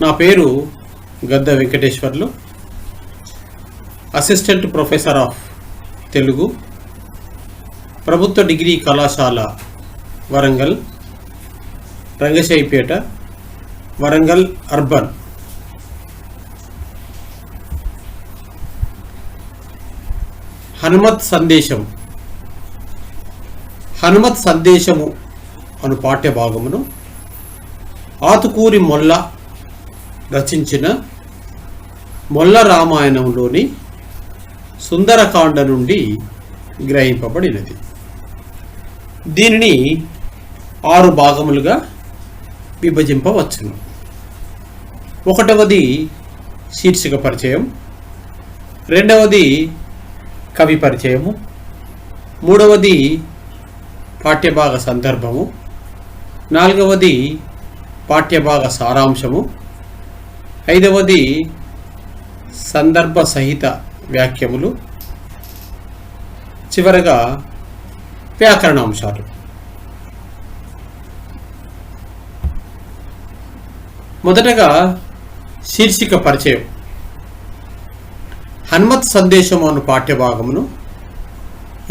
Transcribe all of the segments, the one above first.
నా పేరు గద్ద Venkateswarlu, assistant professor of Telugu, ప్రభుత్వ డిగ్రీ కళాశాల వరంగల్, రంగశాయిపేట, వరంగల్ అర్బన్. హనుమత్ సందేశము అను పాఠ్యభాగమును ఆతుకూరి మొల్ల రచించిన మొల్ల రామాయణంలోని సుందరకాండ నుండి గ్రహింపబడినది. దీనిని 6 భాగములుగా విభజింపవచ్చును. 1వది శీర్షిక పరిచయం, 2వది కవి పరిచయము, 3వది పాఠ్యభాగ సందర్భము, 4వది పాఠ్యభాగ సారాంశము, 5వది సందర్భ సహిత వ్యాఖ్యములు, చివరగా వ్యాకరణాంశాలు. మొదటగా శీర్షిక పరిచయం. హనుమత్ సందేశము అను పాఠ్యభాగమును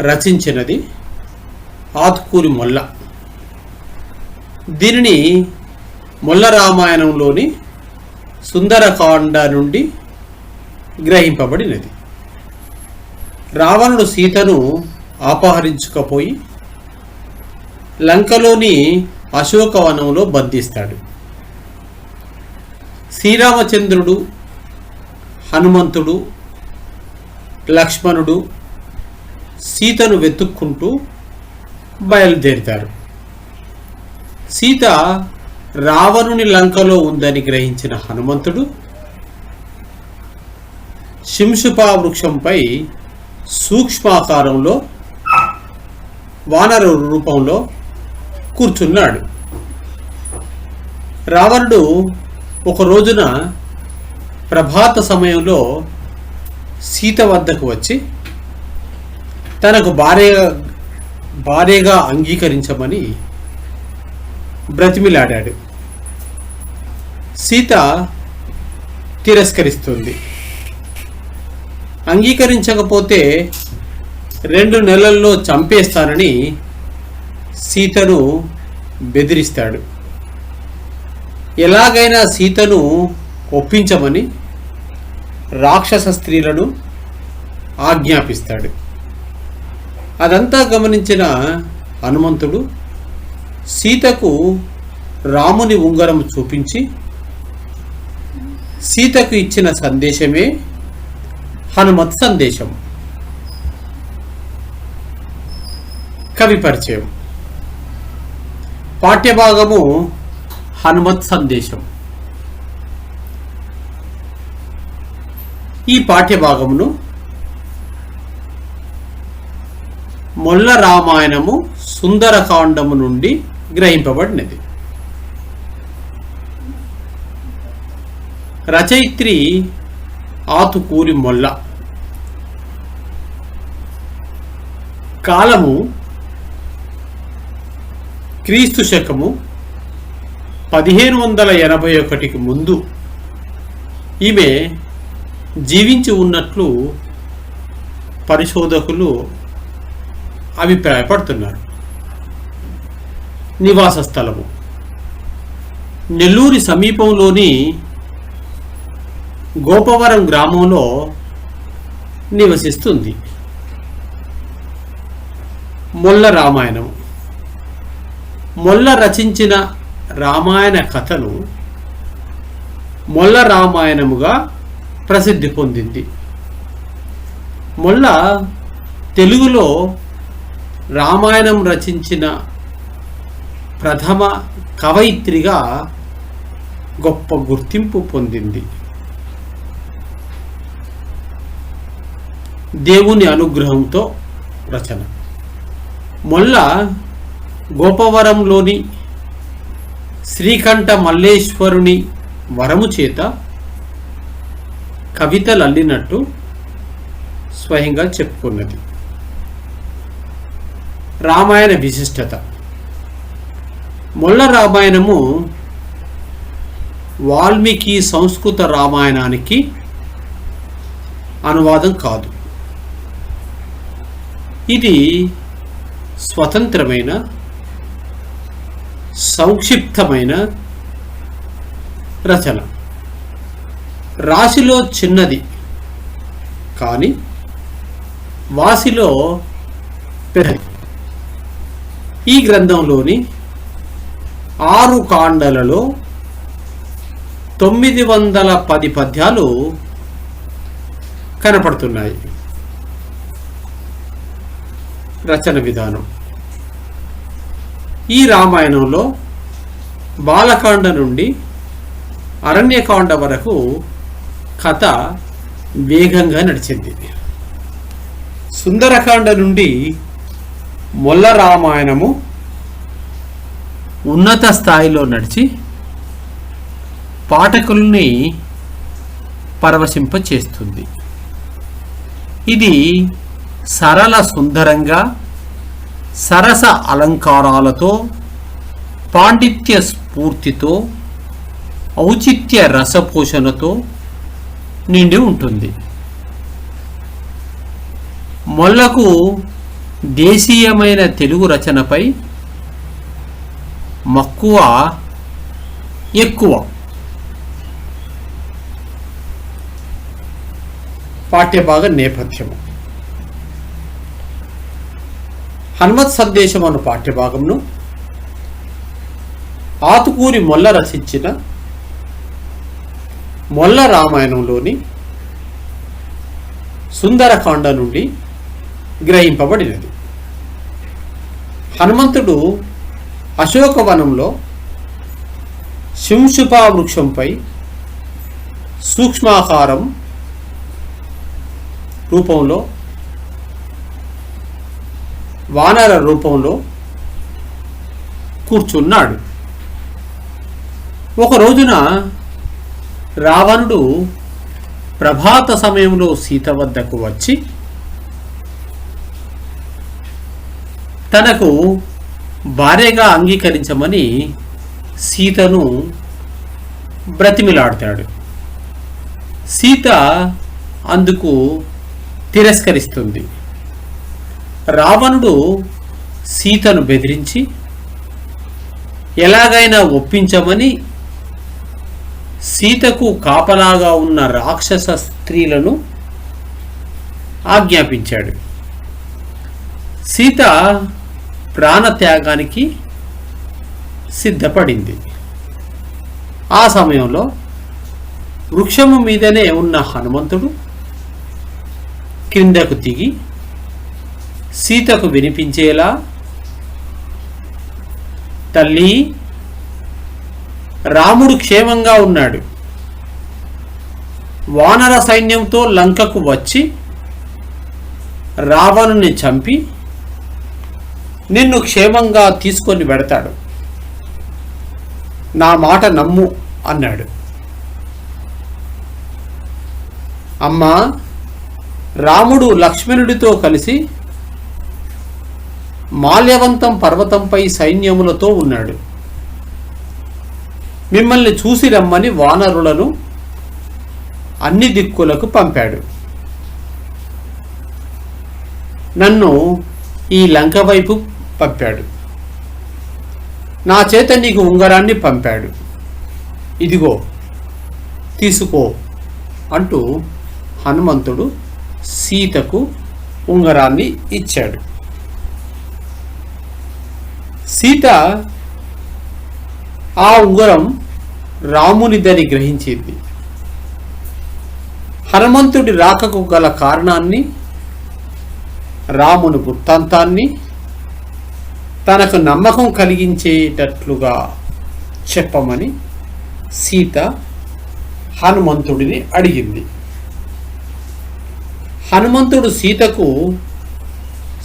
రచించినది ఆతుకూరి మొల్ల. దీనిని మొల్ల రామాయణంలోని సుందరకాండ నుండి గ్రహింపబడినది. రావణుడు సీతను అపహరించుకపోయి లంకలోని అశోకవనంలో బంధిస్తాడు. శ్రీరామచంద్రుడు, హనుమంతుడు, లక్ష్మణుడు సీతను వెతుక్కుంటూ బయలుదేరుతారు. సీత రావణుని లంకలో ఉందని గ్రహించిన హనుమంతుడు శింశుపా వృక్షంపై సూక్ష్మాకారంలో వానర రూపంలో కూర్చున్నాడు. రావణుడు ఒక రోజున ప్రభాత సమయంలో సీత వద్దకు వచ్చి తనకు భార్యగా అంగీకరించమని బ్రతిమిలాడాడు. సీత తిరస్కరిస్తుంది. అంగీకరించకపోతే 2 నెలల్లో చంపేస్తానని సీతను బెదిరిస్తాడు. ఎలాగైనా సీతను ఒప్పించమని రాక్షస స్త్రీలను ఆజ్ఞాపిస్తాడు. అదంతా గమనించిన హనుమంతుడు సీతకు రాముని ఉంగరం చూపించి సీతకు ఇచ్చిన సందేశమే హనుమత్ సందేశం. కవి పరిచయం. పాఠ్యభాగము హనుమత్ సందేశం. ఈ పాఠ్యభాగమును మొల్ల రామాయణము సుందరకాండము నుండి గ్రహింపబడినది. రచయిత్రి ఆతుకూరి మొల్ల. కాలము క్రీస్తు శకము 1581కి ముందు ఈమె జీవించి ఉన్నట్లు పరిశోధకులు అభిప్రాయపడుతున్నారు. నివాస స్థలము నెల్లూరి సమీపంలోని గోపవరం గ్రామంలో నివసిస్తుంది. మొల్ల రామాయణం. మొల్ల రచించిన రామాయణ కథను మొల్ల రామాయణముగా ప్రసిద్ధి పొందింది. మొల్ల తెలుగులో రామాయణం రచించిన ప్రథమ కవయిత్రిగా గొప్ప గుర్తింపు పొందింది. దేవుని అనుగ్రహంతో రచన. మొల్ల గోపవరంలోని శ్రీకంఠ మల్లేశ్వరుని వరము చేత కవితలు అల్లినట్టు స్వయంగా చెప్పుకున్నది. రామాయణ విశిష్టత. మొల్ల రామాయణము వాల్మీకి సంస్కృత రామాయణానికి అనువాదం కాదు. ఇది స్వతంత్రమైన సంక్షిప్తమైన రచన. రాశిలో చిన్నది కానీ వాసిలో పెద్దది. ఈ గ్రంథంలోని 6 కాండలలో 910 పద్యాలు కనపడుతున్నాయి. రచన విధానం: ఈ రామాయణంలో బాలకాండ నుండి అరణ్యకాండ వరకు కథ వేగంగా నడిచింది. సుందరకాండ నుండి మొల్ల రామాయణము ఉన్నత స్థాయిలో నడిచి పాఠకుల్ని పరవశింపచేస్తుంది. ఇది సరళ సుందరంగా, సరస అలంకారాలతో, పాండిత్య స్ఫూర్తితో, ఔచిత్య రసపోషణతో నిండి ఉంటుంది. మొల్లకు దేశీయమైన తెలుగు రచనపై మక్కువ ఎక్కువ. పాఠ్యభాగ నేపథ్యము: హనుమత్ సందేశం అను పాఠ్యభాగంను ఆతుకూరి మొల్ల రచించిన మొల్ల రామాయణంలోని సుందరకాండ నుండి గ్రహింపబడినది. హనుమంతుడు అశోకవనంలో శింశుపా వృక్షంపై సూక్ష్మాకారం రూపంలో, వానర రూపంలో కూర్చున్నాడు. ఒక రోజున రావణుడు ప్రభాత సమయంలో సీత వద్దకు వచ్చి తనకు భార్యగా అంగీకరించమని సీతను బ్రతిమిలాడతాడు. సీత అందుకు తిరస్కరిస్తుంది. రావణుడు సీతను బెదిరించి ఎలాగైనా ఒప్పించమని సీతకు కాపలాగా ఉన్న రాక్షస స్త్రీలను ఆజ్ఞాపించాడు. సీత ప్రాణత్యాగానికి సిద్ధపడింది. ఆ సమయంలో వృక్షము మీదనే ఉన్న హనుమంతుడు కిందకు దిగి సీతకు వినిపించేలా, తల్లి, రాముడు క్షేమంగా ఉన్నాడు. వానర సైన్యంతో లంకకు వచ్చి రావణుని చంపి నిన్ను క్షేమంగా తీసుకొని వెడతాడు. నా మాట నమ్ము అన్నాడు. అమ్మా, రాముడు లక్ష్మణుడితో కలిసి మాల్యవంతం పర్వతంపై సైన్యములతో ఉన్నాడు. మిమ్మల్ని చూసి రమ్మని వానరులను అన్ని దిక్కులకు పంపాడు. నన్ను ఈ లంక వైపు పంపాడు. నా చేత నీకు ఉంగరాన్ని పంపాడు. ఇదిగో తీసుకో అంటూ హనుమంతుడు సీతకు ఉంగరాన్ని ఇచ్చాడు. సీత ఆ ఉంగరం రామునిదని గ్రహించింది. హనుమంతుడి రాకకు గల కారణాన్ని, రాముని వృత్తాంతాన్ని తనకు నమ్మకం కలిగించేటట్లుగా చెప్పమని సీత హనుమంతుడిని అడిగింది. హనుమంతుడు సీతకు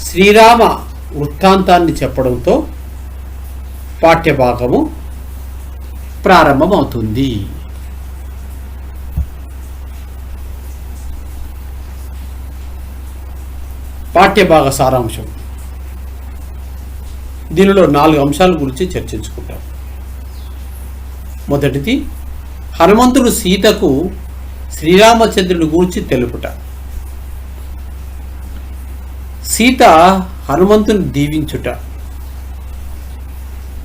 శ్రీరామ వృత్తాంతాన్ని చెప్పడంతో పాఠ్యభాగము ప్రారంభమవుతుంది. పాఠ్యభాగ సారాంశం. దీనిలో 4 అంశాల గురించి చర్చించుకుంటాం. మొదటిది హనుమంతుడు సీతకు శ్రీరామచంద్రుని గూర్చి తెలుపుట. సీత హనుమంతుని దీవించుట.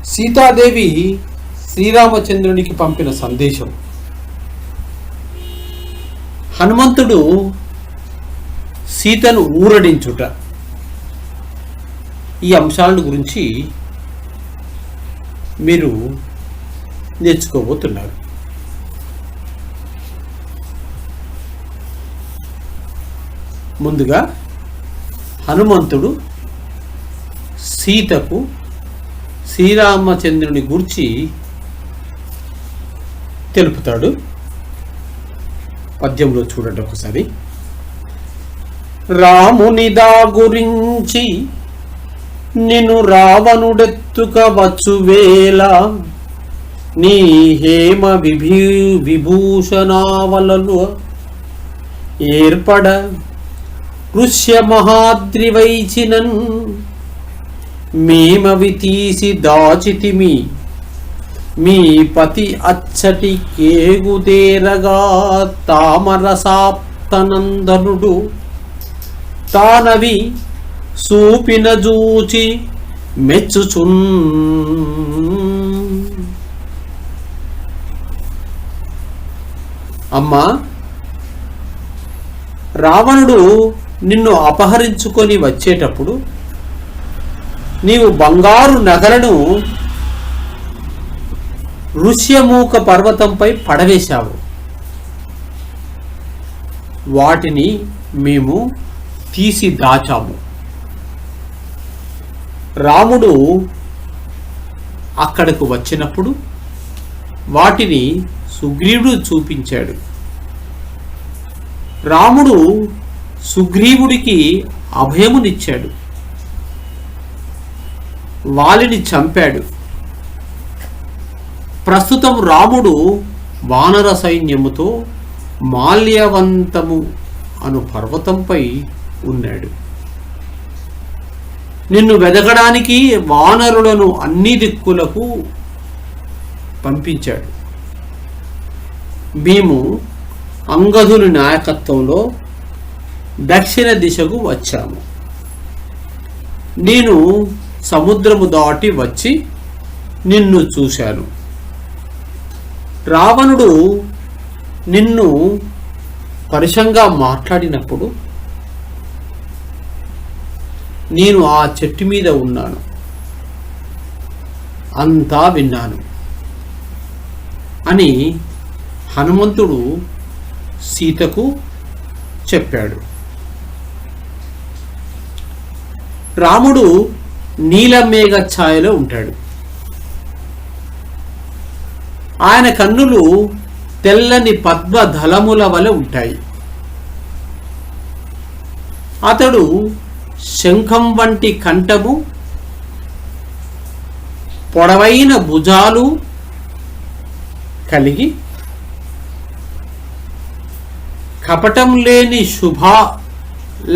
సీతాదేవి శ్రీరామచంద్రునికి పంపిన సందేశం. హనుమంతుడు సీతను ఊరడించుట. ఈ అంశాలను గురించి మీరు నేర్చుకోబోతున్నారు. ముందుగా హనుమంతుడు సీతకు శ్రీరామచంద్రుని గూర్చి తెలుపుతాడు. పద్యంలో చూడండి ఒకసారి. రామునిదా గురించి నిన్ను రావణుడెత్తుక వచ్చువేళ నీ హేమ విభూషణావలలు ఏర్పడ ఋష్య మహాద్రివైచినన్ మేమవి తీసి దాచితిమి మీ పతి అచ్చటి కేగుదేరగా తామరసాప్తనందనుడు తానవి సూపిన జూచి మెచ్చుచున్. అమ్మా, రావణుడు నిన్ను అపహరించుకొని వచ్చేటప్పుడు నీవు బంగారు నగలను ఋష్యమూక పర్వతంపై పడవేశావు. వాటిని మేము తీసి దాచాము. రాముడు అక్కడకు వచ్చినప్పుడు వాటిని సుగ్రీవుడు చూపించాడు. రాముడు సుగ్రీవుడికి అభయమునిచ్చాడు. వాలిని చంపాడు. ప్రస్తుతం రాముడు వానర సైన్యముతో మాల్యవంతము అను పర్వతంపై ఉన్నాడు. నిన్ను వెదకడానికి వానరులను అన్ని దిక్కులకు పంపించాడు. మేము అంగదుని నాయకత్వంలో దక్షిణ దిశకు వచ్చాము. నేను సముద్రము దాటి వచ్చి నిన్ను చూశాను. రావణుడు నిన్ను పరుషంగా మాట్లాడినప్పుడు నేను ఆ చెట్టు మీద ఉన్నాను, అంతా విన్నాను అని హనుమంతుడు సీతకు చెప్పాడు. రాముడు నీలమేఘ ఛాయలో ఉంటాడు. ఆయన కన్నులు తెల్లని పద్మదళముల వలె ఉంటాయి. అతడు శంఖం వంటి కంఠము, పొడవైన భుజాలు కలిగి కపటం లేని శుభ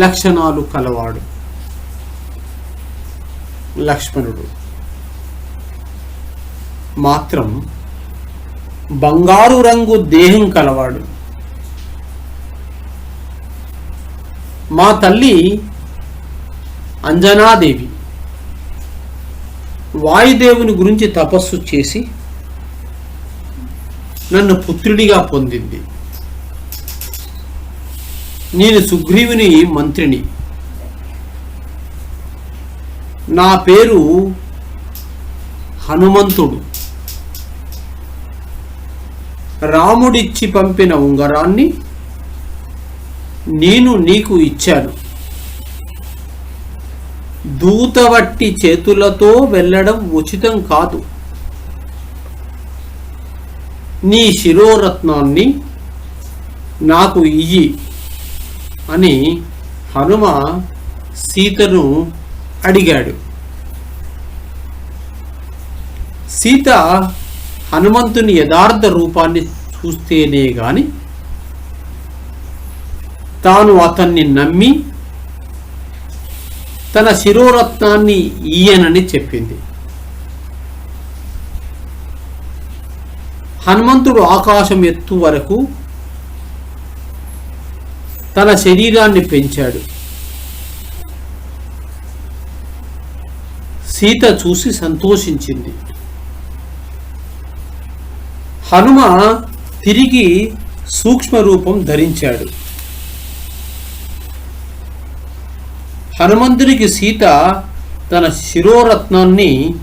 లక్షణాలు కలవాడు. లక్ష్మణుడు మాత్రం బంగారు రంగు దేహం కలవాడు. మా తల్లి అంజనాదేవి వాయుదేవుని గురించి తపస్సు చేసి నన్ను పుత్రుడిగా పొందింది. నేను సుగ్రీవుని మంత్రిని. నా పేరు హనుమంతుడు. రాముడిచ్చి పంపిన ఉంగరాన్ని నేను నీకు ఇచ్చాను. దూతవట్టి చేతులతో వెళ్ళడం ఉచితం కాదు. నీ శిరోరత్నాన్ని నాకు ఇయ్యి అని హనుమ సీతను అడిగాడు. సీత హనుమంతుని యథార్థ రూపాన్ని చూస్తేనే గాని తాను అతన్ని నమ్మి తన శిరోరత్నాన్ని ఈయనని చెప్పింది. హనుమంతుడు ఆకాశం ఎత్తు వరకు తన శరీరాన్ని పెంచాడు. సీత చూసి సంతోషించింది. హనుమ తిరిగి సూక్ష్మ రూపం ధరించాడు. హనుమంతుడికి సీత తన శిరోరత్నాన్ని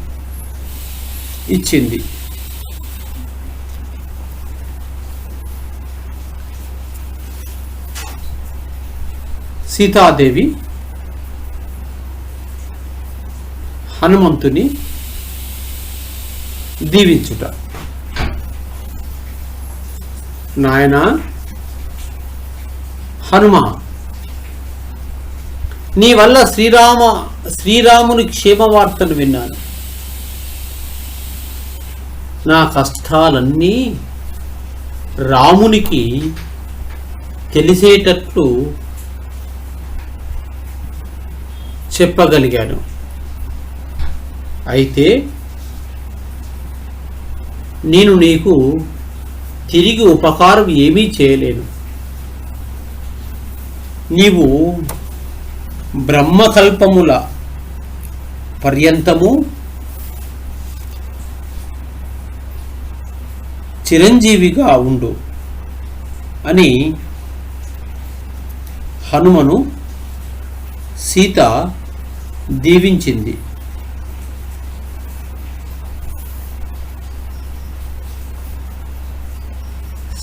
ఇచ్చింది. సీతాదేవి హనుమంతుని దీవించుట. నాయనా హనుమ, నీ వల్ల శ్రీరాముని క్షేమవార్తను విన్నాను. నా కష్టాలన్నీ రామునికి తెలిసేటట్లు చెప్పగలిగాను. అయితే నేను నీకు తిరిగి ఉపకారం ఏమీ చేయలేను. నీవు బ్రహ్మకల్పముల పర్యంతము చిరంజీవిగా ఉండు అని హనుమను సీత దీవించింది.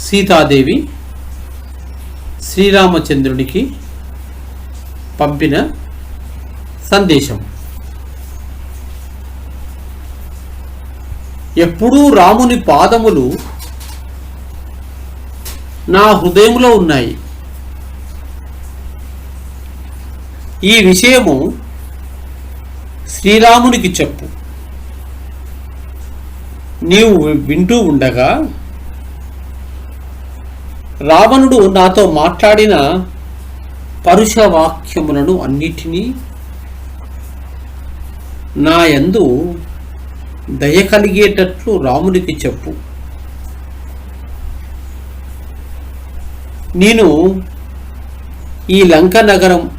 సీతాదేవి శ్రీరామచంద్రునికి పంపిన సందేశం. ఎప్పుడూ రాముని పాదములు నా హృదయంలో ఉన్నాయి. ఈ విషయము శ్రీరామునికి చెప్పు. నీవు వింటూ ఉండగా రావణుడు నాతో మాట్లాడిన పరుష వాక్యములను అన్నిటినీ నా యందు దయ కలిగేటట్లు రామునికి చెప్పు. నేను ఈ లంక నగరం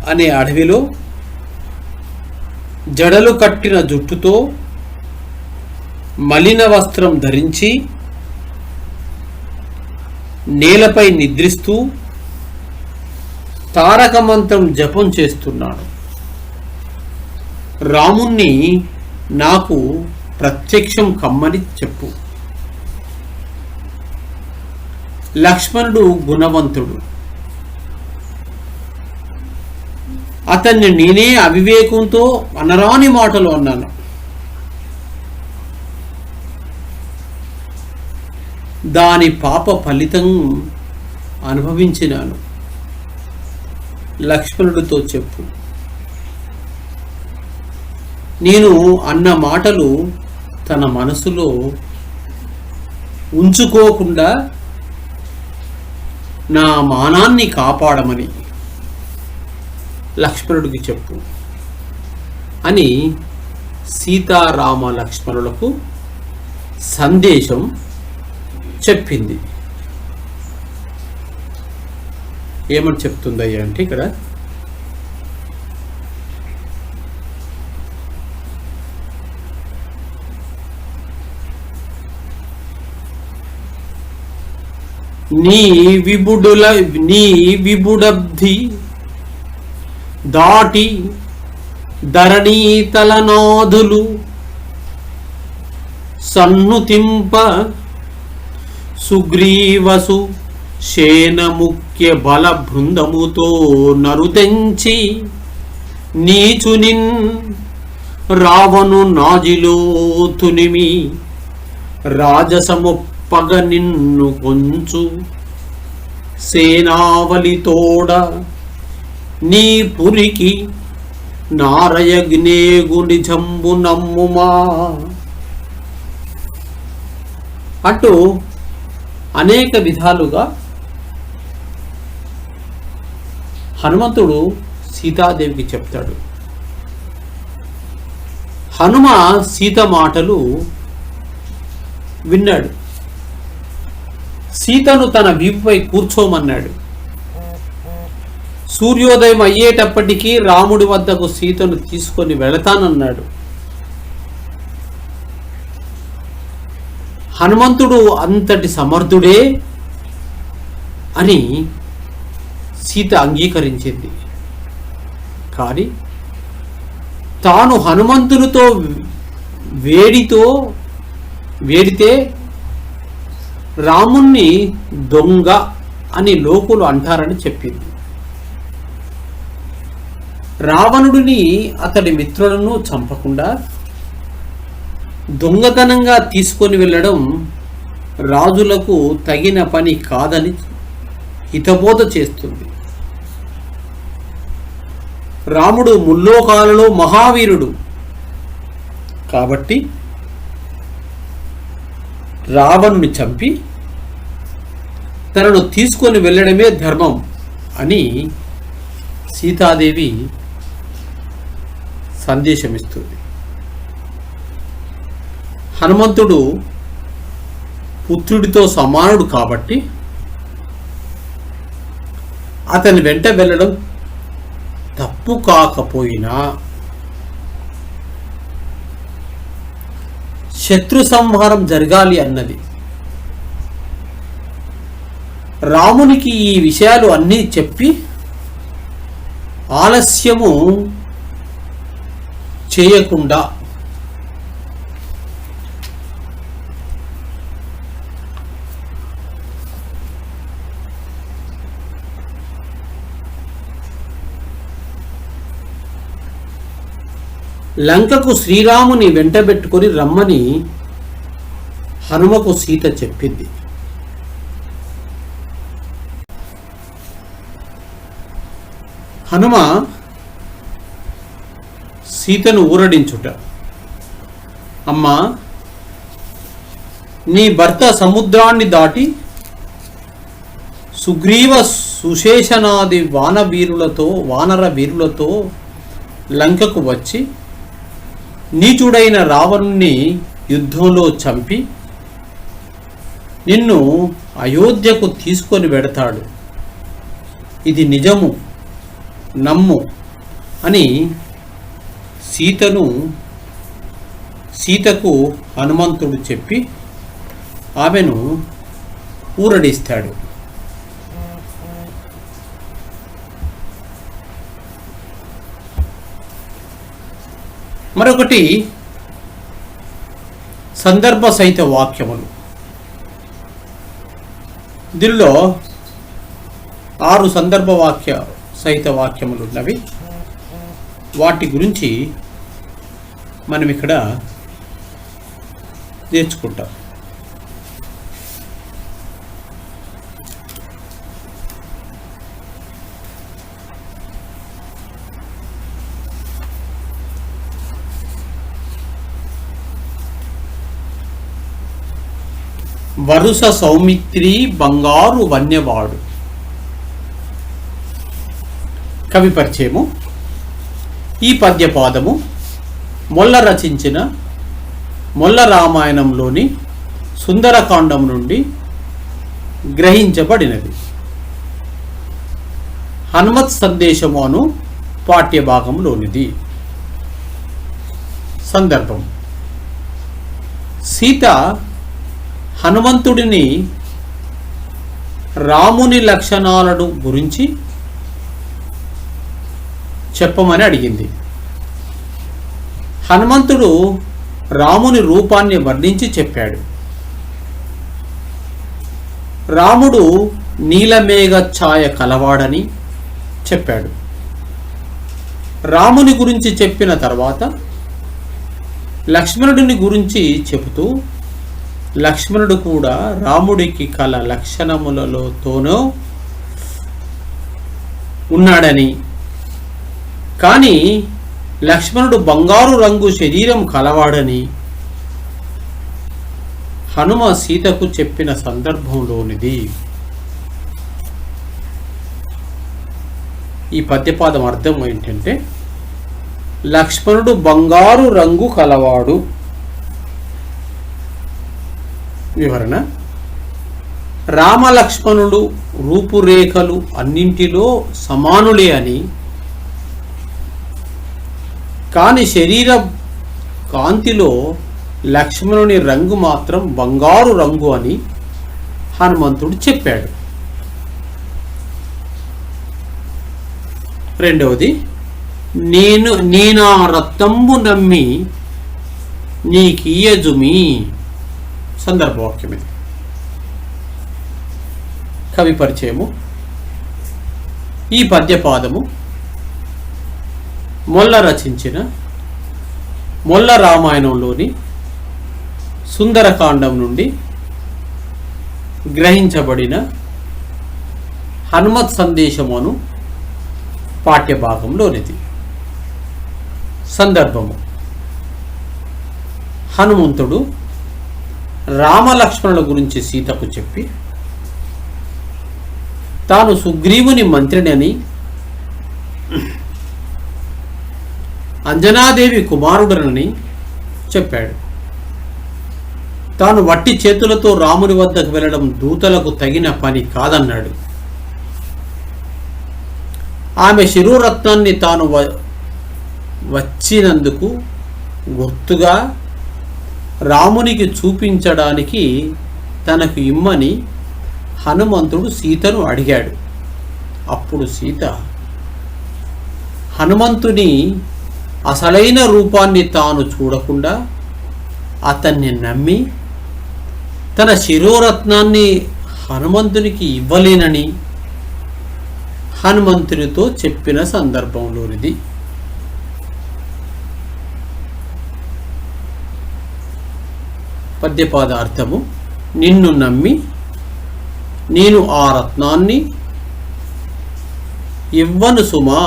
అనే అడవిలో జడలు కట్టిన జుట్టుతో మలిన వస్త్రం ధరించి నేలపై నిద్రిస్తూ తారక మంత్రం జపం చేస్తున్నాడు. రాముణ్ణి నాకు ప్రత్యక్షం కమ్మని చెప్పు. లక్ష్మణుడు గుణవంతుడు. అతన్ని నేనే అవివేకంతో అనరాని మాటలు అన్నాను. దాని పాప ఫలితం అనుభవించినాను. లక్ష్మణుడితో చెప్పు. నేను అన్న మాటలు తన మనసులో ఉంచుకోకుండా నా మానాన్ని కాపాడమని లక్ష్మణుడికి చెప్పు అని సీతారామ లక్ష్మణులకు సందేశం చెప్పింది. ఏమని చెప్తుందయ్యా అంటే ఇక్కడ నీ విబుడబ్ధి దాటి ధరణీతలనాథులు సన్నుతింప సుగ్రీవసు శేన ముఖ్య బల బృందముతో నరుతెంచి నీచునిన్ రావణు నాజిలో తునిమి రాజసముప్పగ నిన్ను కొంచు సేనావలితోడ నీ పురికి నారయగ్నేగుని జంబు నమ్ముమా అంటూ అనేక విధాలుగా హనుమంతుడు సీతాదేవికి చెప్తాడు. హనుమ సీత మాటలు విన్నాడు. సీతను తన వీపుపై కూర్చోమన్నాడు. సూర్యోదయం అయ్యేటప్పటికీ రాముడి వద్దకు సీతను తీసుకొని వెళతానన్నాడు. హనుమంతుడు అంతటి సమర్థుడే అని సీత అంగీకరించింది. కానీ తాను హనుమంతునితో వేడితే రాముణ్ణి దొంగ అని లోకులు అంటారని చెప్పింది. రావణుడిని అతడి మిత్రులను చంపకుండా దొంగతనంగా తీసుకొని వెళ్ళడం రాజులకు తగిన పని కాదని హితబోధ చేస్తుంది. రాముడు ముల్లోకాలలో మహావీరుడు కాబట్టి రావణుని చంపి తనను తీసుకొని వెళ్ళడమే ధర్మం అని సీతాదేవి సందేశమిస్తుంది. హనుమంతుడు పుత్రుడితో సమానుడు కాబట్టి అతని వెంట వెళ్ళడం తప్పు కాకపోయినా శత్రు సంహారం జరగాలి అన్నది. రామునికి ఈ విషయాలు అన్నీ చెప్పి ఆలస్యము చేయకుండా లంకకు శ్రీరాముని వెంటబెట్టుకొని రమ్మని హనుమకు సీత చెప్పింది. హనుమ సీతను ఊరడించుట, అమ్మా, నీ భర్త సముద్రాన్ని దాటి సుగ్రీవ సుశేషనాది వానర వీరులతో లంకకు వచ్చి నీచుడైన రావణుణ్ణి యుద్ధంలో చంపి నిన్ను అయోధ్యకు తీసుకొని వెడతాడు. ఇది నిజము, నమ్ము అని సీతకు హనుమంతుడు చెప్పి ఆమెను ఊరడిస్తాడు. మరొకటి సందర్భ సహిత వాక్యములు. దీనిలో 6 సందర్భ సహిత వాక్యములు ఉన్నవి. వాటి గురించి మనం ఇక్కడ నేర్చుకుంటాం. వరుస సౌమిత్రి బంగారు వన్యవాడు. కవి పరిచయము. ఈ పద్యపాదము మొల్ల రచించిన మొల్ల రామాయణంలోని సుందరకాండం నుండి గ్రహించబడినది. హనుమత్ సందేశము అను పాఠ్యభాగంలోనిది. సందర్భం: సీత హనుమంతుడిని రాముని లక్షణాలను గురించి చెప్పమని అడిగింది. హనుమంతుడు రాముని రూపాన్ని వర్ణించి చెప్పాడు. రాముడు నీలమేఘ ఛాయ కలవాడని చెప్పాడు. రాముని గురించి చెప్పిన తర్వాత లక్ష్మణుడిని గురించి చెబుతూ లక్ష్మణుడు కూడా రాముడికి కల లక్షణములతోనూ ఉన్నాడని, కానీ లక్ష్మణుడు బంగారు రంగు శరీరం కలవాడని హనుమ సీతకు చెప్పిన సందర్భంలోనిది. ఈ పద్యపాదం అర్థం ఏంటంటే, లక్ష్మణుడు బంగారు రంగు కలవాడు. వివరణ: రామలక్ష్మణుడు రూపురేఖలు అన్నింటిలో సమానులే అని, కానీ శరీర కాంతిలో లక్ష్మణుని రంగు మాత్రం బంగారు రంగు అని హనుమంతుడు చెప్పాడు. రెండవది, నేనా రత్నంబు నమ్మి నీకీయజుమి. సందర్భవాక్యం ఇది. కవి పరిచయము. ఈ పద్యపాదము మొల్ల రచించిన మొల్ల రామాయణంలోని సుందరకాండం నుండి గ్రహించబడిన హనుమత్ సందేశమును పాఠ్యభాగంలోనిది. సందర్భము: హనుమంతుడు రామలక్ష్మణుల గురించి సీతకు చెప్పి, తాను సుగ్రీవుని మంత్రిని, అంజనాదేవి కుమారుడనని చెప్పాడు. తాను వట్టి చేతులతో రాముని వద్దకు వెళ్ళడం దూతలకు తగిన పని కాదన్నాడు. ఆమె శిరోరత్నాన్ని తాను వచ్చినందుకు గుర్తుగా రామునికి చూపించడానికి తనకు ఇమ్మని హనుమంతుడు సీతను అడిగాడు. అప్పుడు సీత హనుమంతుని అసలైన రూపాన్ని తాను చూడకుండా అతన్ని నమ్మి తన శిరోరత్నాన్ని హనుమంతునికి ఇవ్వలేనని హనుమంతునితో చెప్పిన సందర్భంలోనిది. పద్యపాద అర్థము: నిన్ను నమ్మి నేను ఆ రత్నాన్ని ఇవ్వను సుమా.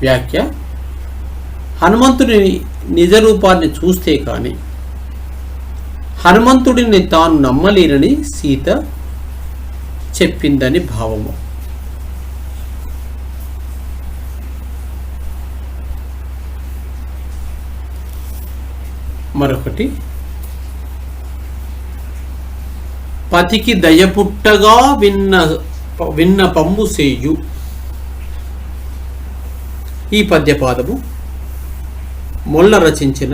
వ్యాఖ్య: హనుమంతుని నిజ రూపాన్ని చూస్తే కానీ హనుమంతుడిని తాను నమ్మలేనని సీత చెప్పిందని భావము. మరొకటి, పతికి దయపుట్టగా విన్న పంబు సేయు. ఈ పద్యపాదము మొల్ల రచించిన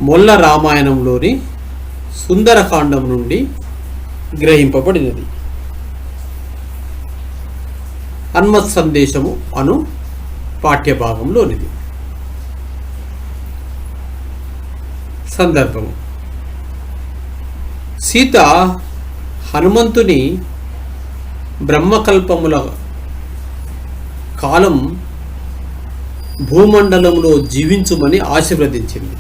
మొల్ల రామాయణంలోని సుందరకాండం నుండి గ్రహింపబడినది. హనుమత్ సందేశము అను పాఠ్యభాగంలోనిది. సందర్భము: సీత హనుమంతుని బ్రహ్మకల్పముల కాలం భూమండలంలో జీవించుమని ఆశీర్వదించింది.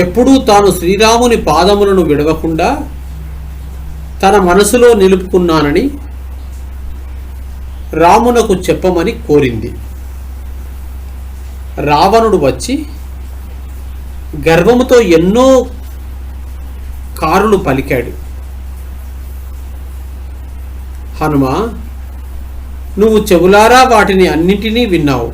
ఎప్పుడూ తాను శ్రీరాముని పాదములను విడవకుండా తన మనసులో నిలుపుకున్నానని రామునకు చెప్పమని కోరింది. రావణుడు వచ్చి గర్వముతో ఎన్నో కారులు పలికాడు. హనుమ, నువ్వు చెవులారా వాటిని అన్నింటినీ విన్నావు.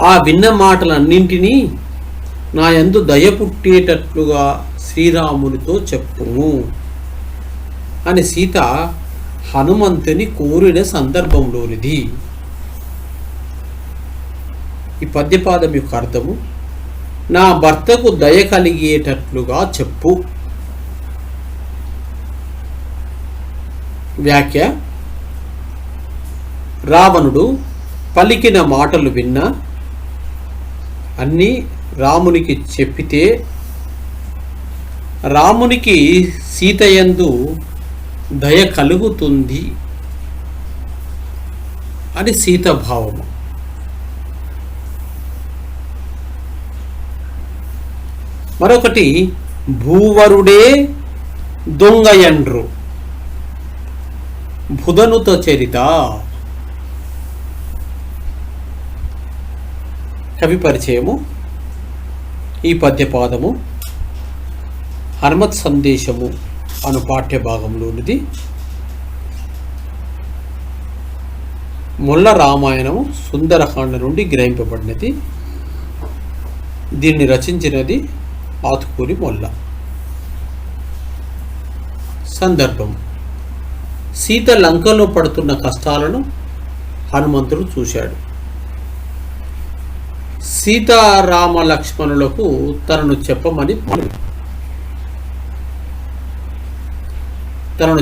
ఆ విన్న మాటలన్నింటినీ నా యందు దయ పుట్టేటట్లుగా శ్రీరామునితో చెప్పుము అని సీత హనుమంతుని కోరిన సందర్భంలోనిది. ఈ పద్యపాదం యొక్క అర్థము: నా భర్తకు దయ కలిగేటట్లుగా చెప్పు. వ్యాఖ్య: రావణుడు పలికిన మాటలు విన్నా అన్నీ రామునికి చెప్పితే రామునికి సీతయందు దయ కలుగుతుంది అని సీత భావము. మరొకటి, భూవరుడే దొంగయండ్రు బుధనుత చరిత. కవి పరిచయము. ఈ పద్యపాదము హనుమత్ సందేశము అను పాఠ్యభాగంలోనిది. మొల్ల రామాయణము సుందరకాండ నుండి గ్రహింపబడినది. దీన్ని రచించినది ఆతుకూరి మొల్ల. సందర్భం: సీత లంకలో పడుతున్న కష్టాలను హనుమంతుడు చూశాడు. సీతారామ లక్ష్మణులకు తనను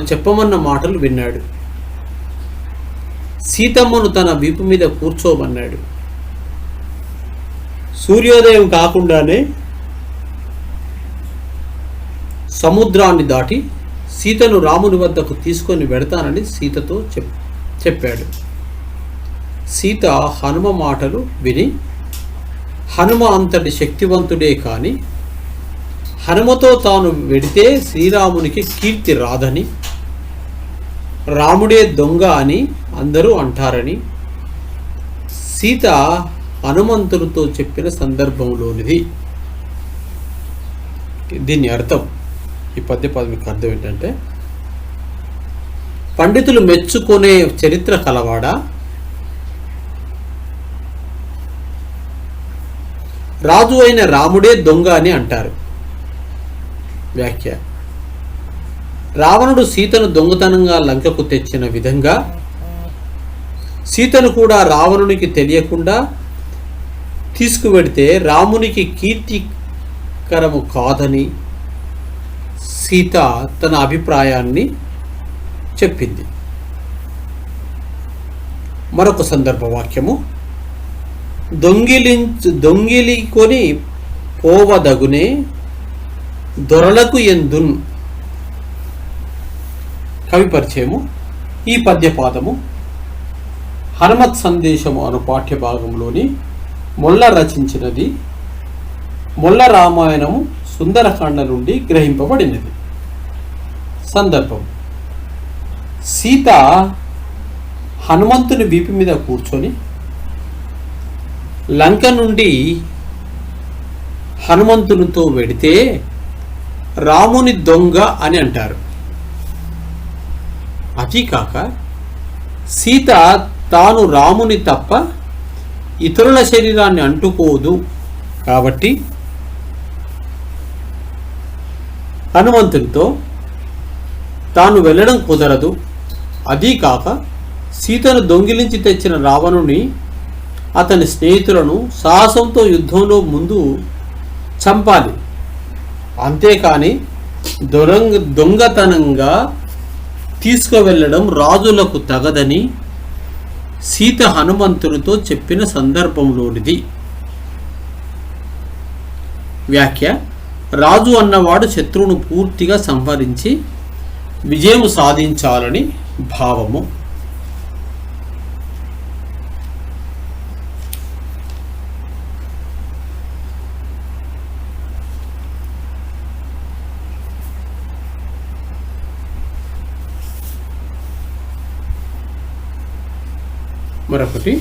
చెప్పమన్న మాటలు విన్నాడు. సీతమ్మను తన వీపు మీద కూర్చోమన్నాడు. సూర్యోదయం కాకుండానే సముద్రాన్ని దాటి సీతను రాముని వద్దకు తీసుకొని వెడతానని సీతతో చెప్పాడు. సీత హనుమ మాటలు విని, హనుమ అంతటి శక్తివంతుడే కాని హనుమతో తాను వెడితే శ్రీరామునికి కీర్తి రాదని, రాముడే దొంగ అని అందరూ అంటారని సీత హనుమంతుడితో చెప్పిన సందర్భంలోనిది. దీని అర్థం, ఈ పద్యపదం యొక్క అర్థం ఏంటంటే, పండితులు మెచ్చుకునే చరిత్ర కలవాడా, రాజు అయిన రాముడే దొంగ అని అంటారు. వ్యాఖ్య: రావణుడు సీతను దొంగతనంగా లంకకు తెచ్చిన విధంగా సీతను కూడా రావణునికి తెలియకుండా తీసుకువెడితే రామునికి కీర్తికరము కాదని సీత తన అభిప్రాయాన్ని చెప్పింది. మరొక సందర్భ వాక్యము: దొంగిలికొని పోవదగునే దొరలకు ఎందున్. కవి పరిచయము. ఈ పద్యపాదము హనుమత్ సందేశము అను పాఠ్య భాగంలోని మొల్ల రచించినది. మొల్ల రామాయణము సుందరకాండ నుండి గ్రహింపబడినది. సందర్భం: సీత హనుమంతుని వీపు మీద కూర్చొని లంక నుండి హనుమంతునితో వెడితే రాముని దొంగ అని అంటారు. అదీ కాక సీత తాను రాముని తప్ప ఇతరుల శరీరాన్ని అంటుకోదు కాబట్టి హనుమంతునితో తాను వెళ్ళడం కుదరదు. అదీ కాక సీతను దొంగిలించి తెచ్చిన రావణుని అతని స్నేహితులను సాహసంతో యుద్ధంలో ముందు చంపాలి, అంతేకాని దొంగతనంగా తీసుకువెళ్ళడం రాజులకు తగదని సీత హనుమంతునితో చెప్పిన సందర్భంలోనిది. వ్యాఖ్య: రాజు అన్నవాడు శత్రువును పూర్తిగా సంహరించి విజయం సాధించాలని భావము. మరొకటి: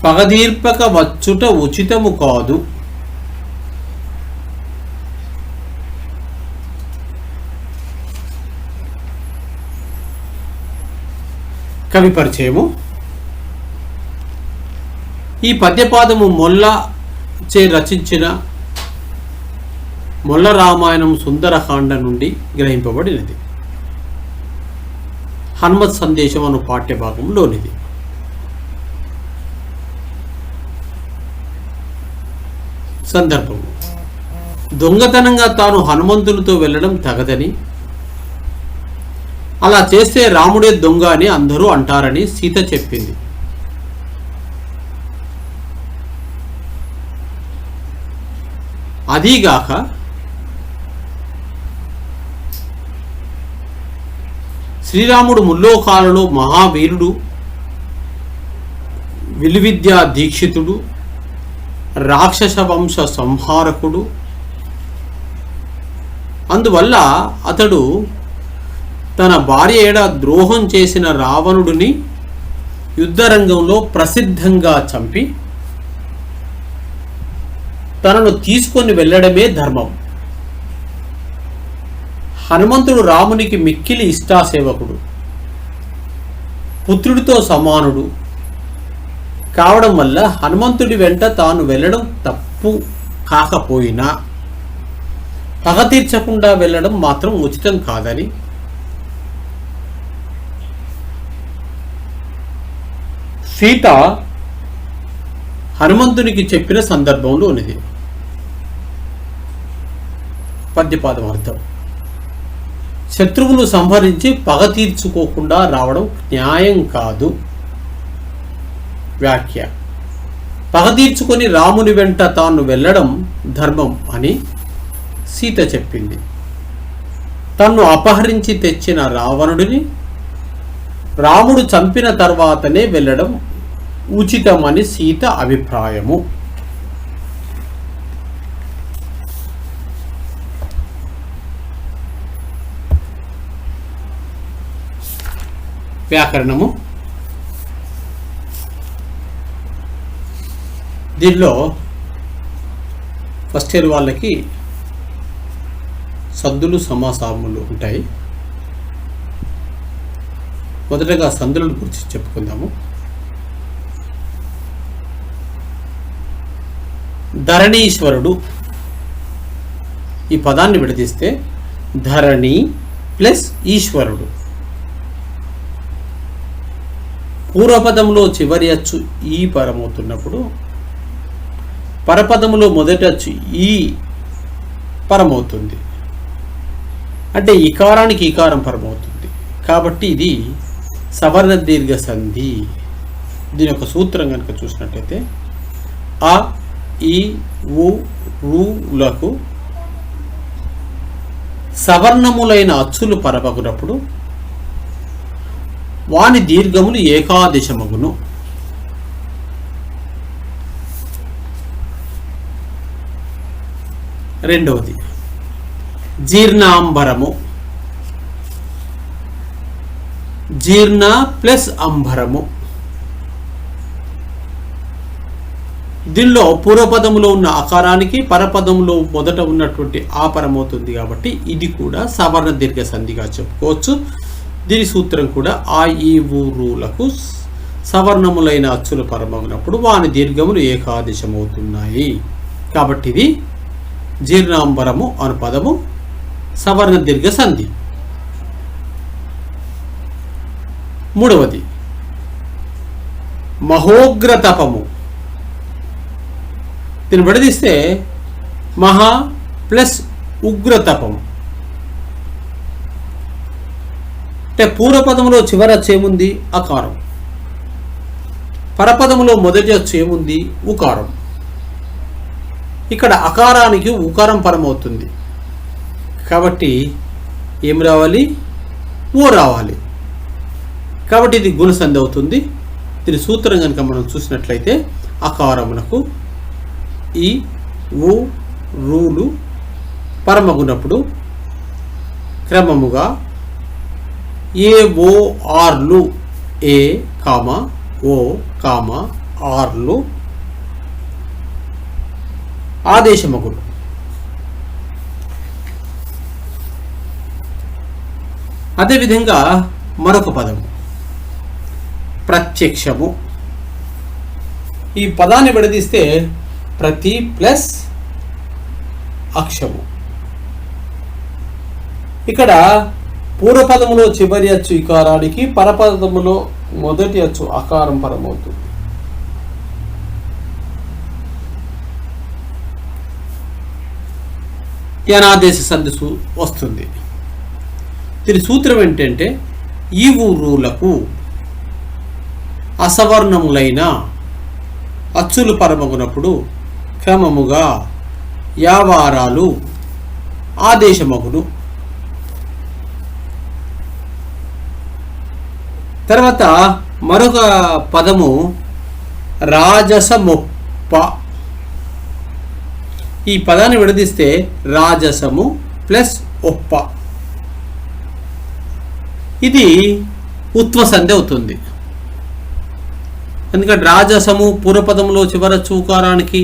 పగదీర్పక వచ్చుట ఉచితము కాదు. కవి పరిచయము. ఈ పద్యపాదము మొల్ల చే రచించిన మొల్ల రామాయణం సుందరకాండ నుండి గ్రహింపబడినది. హనుమత్ సందేశం అను పాఠ్యభాగంలోనిది. సందర్భము: దొంగతనంగా తాను హనుమంతునితో వెళ్ళడం తగదని, అలా చేస్తే రాముడే దొంగ అని అందరూ అంటారని సీత చెప్పింది. అదీగాక శ్రీరాముడు ముల్లోకాలలో మహావీరుడు, విలువిద్యా దీక్షితుడు, రాక్షస వంశ సంహారకుడు. అందువల్ల అతడు తన భార్య ఏడ ద్రోహం చేసిన రావణుడిని యుద్ధరంగంలో ప్రసిద్ధంగా చంపి తనను తీసుకొని వెళ్ళడమే ధర్మం. హనుమంతుడు రామునికి మిక్కిలి ఇష్టాసేవకుడు, పుత్రుడితో సమానుడు కావడం వల్ల హనుమంతుడి వెంట తాను వెళ్ళడం తప్పు కాకపోయినా పగ తీర్చకుండా వెళ్ళడం మాత్రం ఉచితం కాదని సీత హనుమంతునికి చెప్పిన సందర్భంలో ఉన్నది. పద్యపాదం అర్థం: శత్రువులు సంహరించి పగ తీర్చుకోకుండా రావడం న్యాయం కాదు. వ్యాఖ్య: పగ తీర్చుకొని రాముని వెంట తాను వెళ్ళడం ధర్మం అని సీత చెప్పింది. తన్ను అపహరించి తెచ్చిన రావణుడిని రాముడు చంపిన తర్వాతనే వెళ్ళడం ఉచితమని సీత అభిప్రాయము. వ్యాకరణము. దీనిలో ఫస్ట్ ఇయర్ వాళ్ళకి సందులు సమాసాములు ఉంటాయి. మొదటగా సందుల గురించి చెప్పుకుందాము. ధరణీశ్వరుడు ఈ పదాన్ని విడదీస్తే ధరణి ప్లస్ ఈశ్వరుడు. పూర్వపదంలో చివరి అచ్చు ఈ పరమవుతున్నప్పుడు పరపదములో మొదటి అచ్చు ఈ పరమవుతుంది. అంటే ఇకారానికి ఈకారం పరమవుతుంది. కాబట్టి ఇది సవర్ణ దీర్ఘ సంధి. దీని యొక్క సూత్రం కనుక చూసినట్టయితే ఆ ఈ ఉ రులకు సవర్ణములైన అచ్చులు పరపగునప్పుడు వాని దీర్ఘములు ఏకాదశమగును. రెండవది జీర్ణాంబరము. జీర్ణ ప్లస్ అంబరము. దీనిలో పూర్వపదములో ఉన్న అకారానికి పరపదములో మొదట ఉన్నటువంటి ఆపరమవుతుంది. కాబట్టి ఇది కూడా సవర్ణ దీర్ఘ సంధిగా చెప్పుకోవచ్చు. దీని సూత్రం కూడా ఆ ఈ ఊరులకు సవర్ణములైన అచ్చులు పరమగినప్పుడు వాని దీర్ఘములు ఏకాదశమవుతున్నాయి. కాబట్టి ఇది జీర్ణాంబరము అను పదము సవర్ణ దీర్ఘ సంధి. మూడవది మహోగ్రతపము. దీన్ని విడదీస్తే మహా ప్లస్ ఉగ్రతపము. అంటే పూర్వపదములో చివరి అచ్చు ఏముంది? అకారం. పరపదములో మొదటి అచ్చు ఏముంది? ఉకారం. ఇక్కడ అకారానికి ఉకారం పరమవుతుంది. కాబట్టి ఏం రావాలి? ఓ రావాలి. కాబట్టి ఇది గుణసంధి అవుతుంది. దీని సూత్రం కనుక మనం చూసినట్లయితే అకారమునకు ఈ ఊ రూలు పరమగునప్పుడు క్రమముగా ఏ ఓ ఆర్లు ఏ కామ ఓ కామ ఆర్లు ఆదేశమగును. అదేవిధంగా మరొక పదము ప్రత్యక్షము. ఈ పదాన్ని విడదీస్తే ప్రతి ప్లస్ అక్షము. ఇక్కడ పూర్వపదములో చివరి అచ్చు ఇకారానికి పరపదములో మొదటి అచ్చు అకారం పరమవుతుంది. యనాదేశ సంధి వస్తుంది. దీని సూత్రం ఏంటంటే ఈ ఊరులకు అసవర్ణములైన అచ్చులు పరమగునప్పుడు క్రమముగా యావారాలు ఆదేశమగును. తర్వాత మరొక పదము రాజసమొప్ప. ఈ పదాన్ని విడదీస్తే రాజసము ప్లస్ ఒప్ప. ఇది ఉత్వ సంధి అవుతుంది. ఎందుకంటే రాజసము పూర్వపదంలో చివర చూకారానికి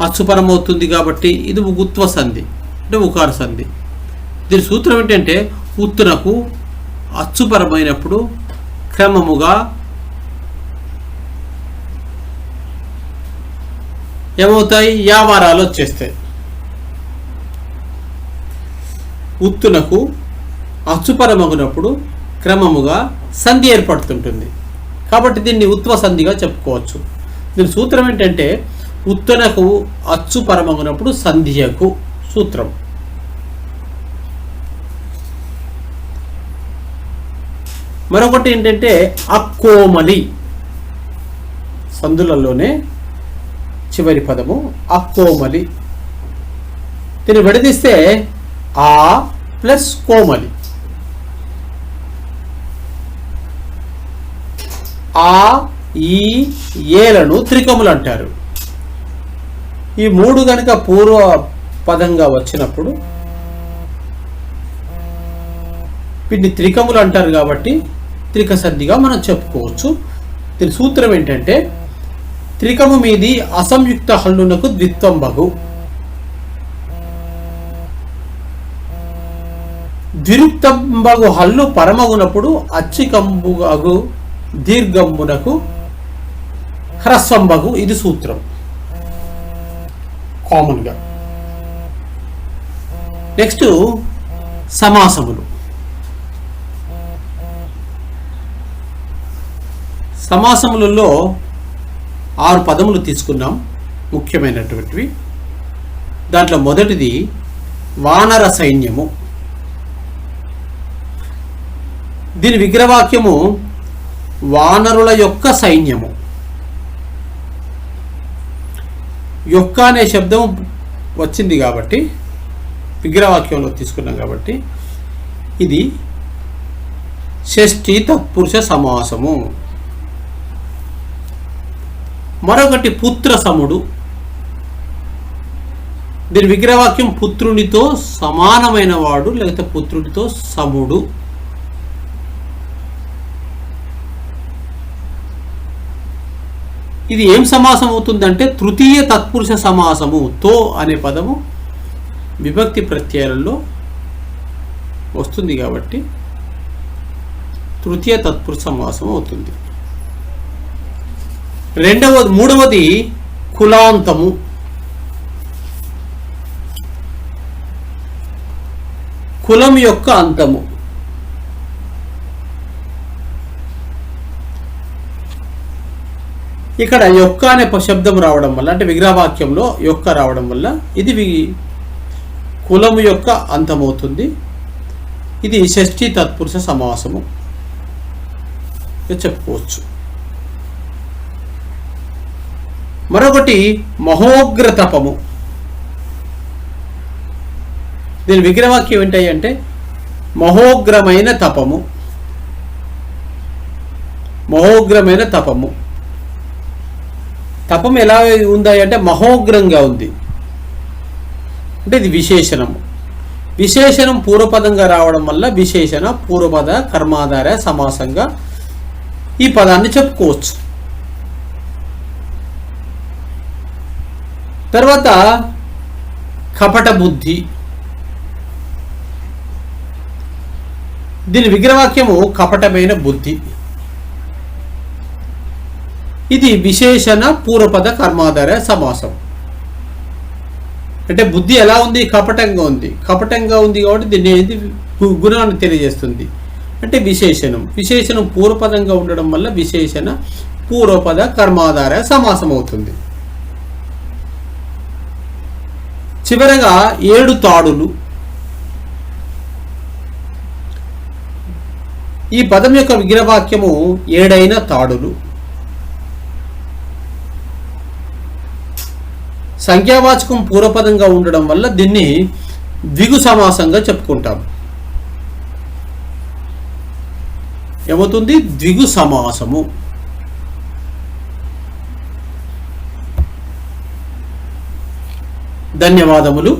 అచ్చుపరం అవుతుంది కాబట్టి ఇది ఉత్వ సంధి, అంటే ఉకార సంధి. దీని సూత్రం ఏంటంటే ఉత్తునకు అచ్చుపరమైనప్పుడు క్రమముగా ఏమవుతాయి, యావారాలు వచ్చేస్తాయి. ఉత్తునకు అచ్చుపరమగునప్పుడు క్రమముగా సంధి ఏర్పడుతుంటుంది కాబట్టి దీన్ని ఉత్వ సంధిగా చెప్పుకోవచ్చు. దీని సూత్రం ఏంటంటే ఉత్తునకు అచ్చుపరమగునప్పుడు సంధియకు సూత్రం. మరొకటి ఏంటంటే అక్కోమలి, సందులలోనే చివరి పదము అక్కోమలి. దీన్ని విడదీస్తే ఆ ప్లస్ కోమలి. ఆ ఈ ఏలను త్రికములు అంటారు. ఈ మూడు కనుక పూర్వ పదంగా వచ్చినప్పుడు వీటిని త్రికములు అంటారు కాబట్టి త్రిక సంధిగా మనం చెప్పుకోవచ్చు. దీని సూత్రం ఏంటంటే త్రికము మీది అసంయుక్త హల్లునకు ద్విత్వం బగు, ద్విరుక్తంబగు హల్లు పరమగునప్పుడు అచ్చికంబుగగు దీర్ఘంబునకు హ్రస్వంబగు. ఇది సూత్రం కామన్గా. నెక్స్ట్ సమాసములు. సమాసములలో 6 పదములు తీసుకున్నాం ముఖ్యమైనటువంటివి. దాంట్లో మొదటిది వానర సైన్యము. దీని విగ్రహవాక్యము వానరుల యొక్క సైన్యము. యొక్క అనే శబ్దం వచ్చింది కాబట్టి విగ్రహవాక్యంలో తీసుకున్నాం కాబట్టి ఇది షష్ఠి తత్పురుష సమాసము. మరొకటి పుత్ర సముడు. దీని విగ్రహవాక్యం పుత్రునితో సమానమైన వాడు లేకపోతే పుత్రుడితో సముడు. ఇది ఏం సమాసం అవుతుందంటే తృతీయ తత్పురుష సమాసము. తో అనే పదము విభక్తి ప్రత్యయాలలో వస్తుంది కాబట్టి తృతీయ తత్పురుష సమాసం అవుతుంది. మూడవది కులాంతము. కులం యొక్క అంతము. ఇక్కడ యొక్క అనే శబ్దం రావడం వల్ల అంటే విగ్రహవాక్యంలో యొక్క రావడం వల్ల ఇది కులము యొక్క అంతమవుతుంది. ఇది షష్ఠి తత్పురుష సమాసము చెప్పుకోవచ్చు. మరొకటి మహోగ్ర తపము. దీని విగ్రహవాక్యం ఏంటి అంటే మహోగ్రమైన తపము. మహోగ్రమైన తపము. తపం ఎలా ఉంది అంటే మహోగ్రంగా ఉంది అంటే ఇది విశేషణము. విశేషణం పూర్వపదంగా రావడం వల్ల విశేషణ పూర్వపద కర్మాధార సమాసంగా ఈ పదాన్ని చెప్పుకోవచ్చు. తర్వాత కపట బుద్ధి. దీని విగ్రహవాక్యము కపటమైన బుద్ధి. ఇది విశేషణ పూర్వపద కర్మాధార సమాసం. అంటే బుద్ధి ఎలా ఉంది, కపటంగా ఉంది. కపటంగా ఉంది కాబట్టి దీన్ని గుణాన్ని తెలియజేస్తుంది అంటే విశేషణం. విశేషణం పూర్వపదంగా ఉండడం వల్ల విశేషణ పూర్వపద కర్మాధార సమాసం అవుతుంది. చివరగా 7 తాడులు. ఈ పదం యొక్క విగ్రహవాక్యము 7 తాడులు. సంఖ్యావాచకం పూర్వపదంగా ఉండడం వల్ల దీన్ని ద్విగు సమాసంగా చెప్పుకుంటాం. ఏమవుతుంది, ద్విగు సమాసము. ధన్యవాదములు.